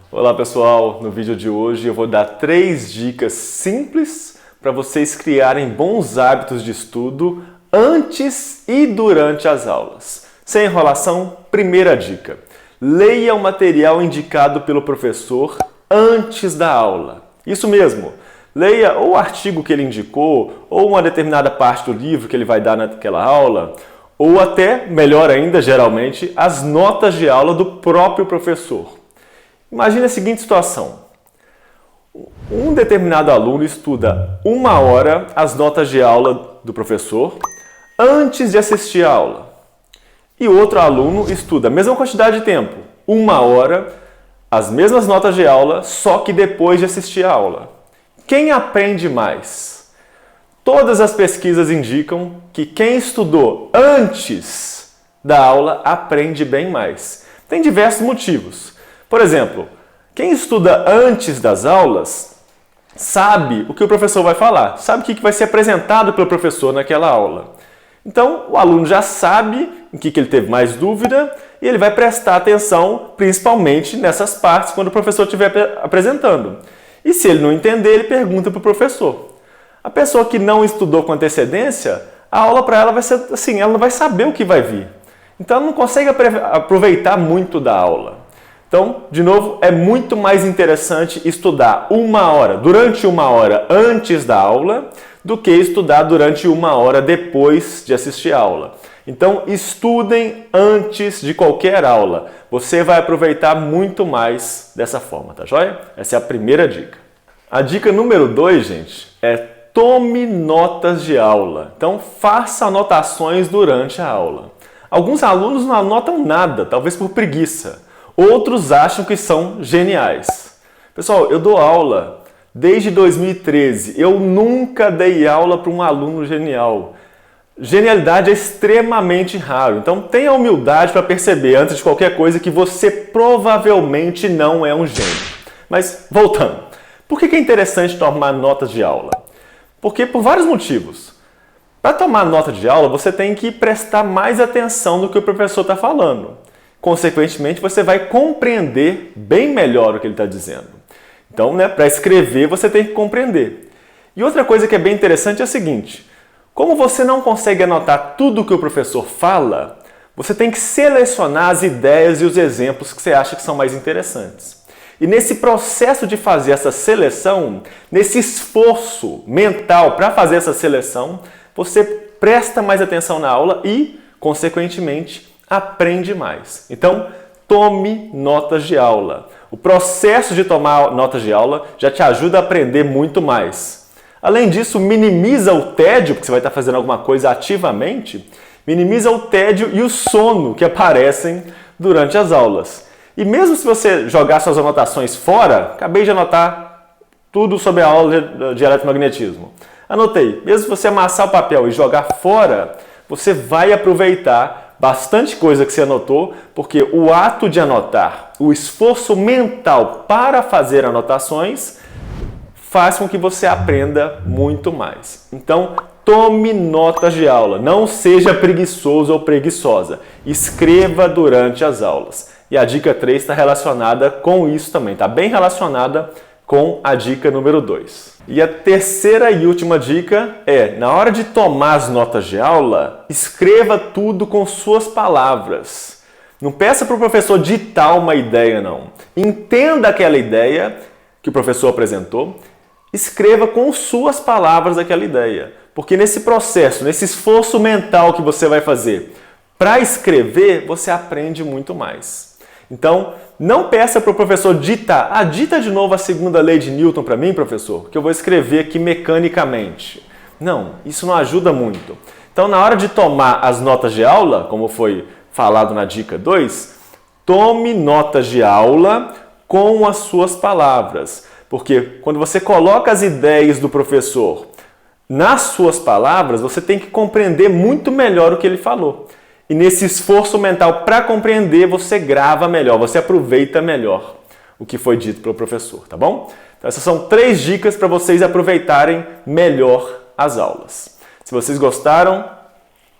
Olá pessoal, no vídeo de hoje eu vou dar 3 dicas simples para vocês criarem bons hábitos de estudo antes e durante as aulas. Sem enrolação, primeira dica: leia o material indicado pelo professor antes da aula. Isso mesmo, leia ou o artigo que ele indicou, ou uma determinada parte do livro que ele vai dar naquela aula, ou até, melhor ainda, geralmente, as notas de aula do próprio professor. Imagine a seguinte situação: um determinado aluno estuda 1 hora as notas de aula do professor antes de assistir a aula. E outro aluno estuda a mesma quantidade de tempo, 1 hora, as mesmas notas de aula, só que depois de assistir a aula. Quem aprende mais? Todas as pesquisas indicam que quem estudou antes da aula aprende bem mais. Tem diversos motivos. Por exemplo, quem estuda antes das aulas sabe o que o professor vai falar, sabe o que vai ser apresentado pelo professor naquela aula. Então, o aluno já sabe em que ele teve mais dúvida e ele vai prestar atenção principalmente nessas partes quando o professor estiver apresentando. E se ele não entender, ele pergunta para o professor. A pessoa que não estudou com antecedência, a aula para ela vai ser assim, ela não vai saber o que vai vir. Então, ela não consegue aproveitar muito da aula. Então, de novo, é muito mais interessante estudar 1 hora, durante 1 hora antes da aula, do que estudar durante 1 hora depois de assistir a aula. Então, estudem antes de qualquer aula. Você vai aproveitar muito mais dessa forma, tá joia? Essa é a primeira dica. A dica número 2, gente, é tome notas de aula. Então, faça anotações durante a aula. Alguns alunos não anotam nada, talvez por preguiça. Outros acham que são geniais. Pessoal, eu dou aula desde 2013. Eu nunca dei aula para um aluno genial. Genialidade é extremamente raro. Então tenha humildade para perceber antes de qualquer coisa que você provavelmente não é um gênio. Mas voltando, por que é interessante tomar notas de aula? Porque por vários motivos. Para tomar nota de aula, você tem que prestar mais atenção no que o professor está falando. Consequentemente, você vai compreender bem melhor o que ele está dizendo. Então, para escrever, você tem que compreender. E outra coisa que é bem interessante é a seguinte: como você não consegue anotar tudo o que o professor fala, você tem que selecionar as ideias e os exemplos que você acha que são mais interessantes. E nesse processo de fazer essa seleção, nesse esforço mental para fazer essa seleção, você presta mais atenção na aula e, consequentemente, aprende mais. Então, tome notas de aula. O processo de tomar notas de aula já te ajuda a aprender muito mais. Além disso, minimiza o tédio, porque você vai estar fazendo alguma coisa ativamente, minimiza o tédio e o sono que aparecem durante as aulas. E mesmo se você jogar suas anotações fora, acabei de anotar tudo sobre a aula de eletromagnetismo. Anotei. Mesmo se você amassar o papel e jogar fora, você vai aproveitar bastante coisa que você anotou, porque o ato de anotar, o esforço mental para fazer anotações, faz com que você aprenda muito mais. Então, tome notas de aula. Não seja preguiçoso ou preguiçosa. Escreva durante as aulas. E a dica 3 está relacionada com isso também. Está bem relacionada com a dica número 2. E a terceira e última dica é, na hora de tomar as notas de aula, escreva tudo com suas palavras. Não peça para o professor ditar uma ideia, não. Entenda aquela ideia que o professor apresentou, escreva com suas palavras aquela ideia. Porque nesse processo, nesse esforço mental que você vai fazer para escrever, você aprende muito mais. Então, não peça para o professor ditar. Dita de novo a segunda lei de Newton para mim, professor, que eu vou escrever aqui mecanicamente. Não, isso não ajuda muito. Então, na hora de tomar as notas de aula, como foi falado na dica 2, tome notas de aula com as suas palavras. Porque quando você coloca as ideias do professor nas suas palavras, você tem que compreender muito melhor o que ele falou. E nesse esforço mental para compreender, você grava melhor, você aproveita melhor o que foi dito pelo professor, tá bom? Então essas são 3 dicas para vocês aproveitarem melhor as aulas. Se vocês gostaram,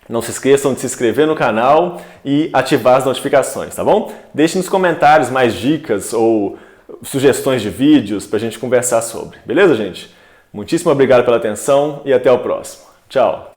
não se esqueçam de se inscrever no canal e ativar as notificações, tá bom? Deixe nos comentários mais dicas ou sugestões de vídeos para a gente conversar sobre. Beleza, gente? Muitíssimo obrigado pela atenção e até o próximo. Tchau!